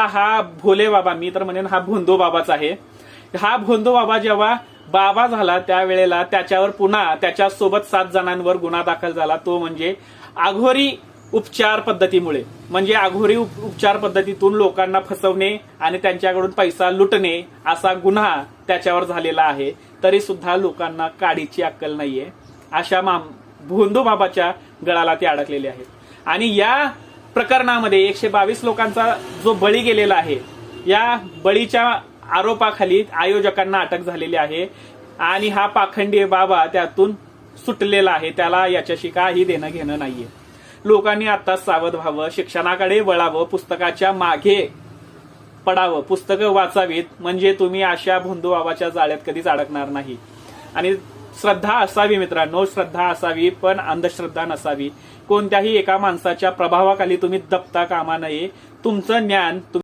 हा भोले बाबा, मी तर म्हणेन हा भोंदू बाबाच आहे. हा भोंदू बाबा जेव्हा बाबा झाला त्यावेळेला त्याच्यावर पुन्हा त्याच्यासोबत 7 जणांवर गुन्हा दाखल झाला, तो म्हणजे आघोरी उपचार पद्धतीमुळे. म्हणजे आघोरी उपचार पद्धतीतून लोकांना फसवणे आणि त्यांच्याकडून पैसा लुटणे असा गुन्हा त्याच्यावर झालेला आहे. तरी सुद्धा लोकांना काडीची अक्कल नाहीये. अशा भोंदू बाबाच्या गळाला ते अडकलेले आहेत. आणि या प्रकरणामध्ये 122 लोकांचा जो बळी गेलेला आहे, या बळीच्या आरोपाखाली आयोजकांना अटक झालेली आहे आणि हा पाखंडी बाबा त्यातून सुटलेला आहे. त्याला याच्याशी काही देणं घेणं नाहीये. लोकांनी आता सावध व्हावं, शिक्षणाकडे वळावं, पुस्तकाच्या मागे पडावं, पुस्तकं वाचावीत, म्हणजे तुम्ही अशा भोंदू बाबाच्या जाळ्यात कधीच अडकणार नाही. आणि श्रद्धा असावी मित्रांनो, श्रद्धा असावी, पण अंधश्रद्धा नसावी. कोणत्याही एका माणसाच्या प्रभावाखाली तुम्ही दबता कामा नये. तुमचं ज्ञान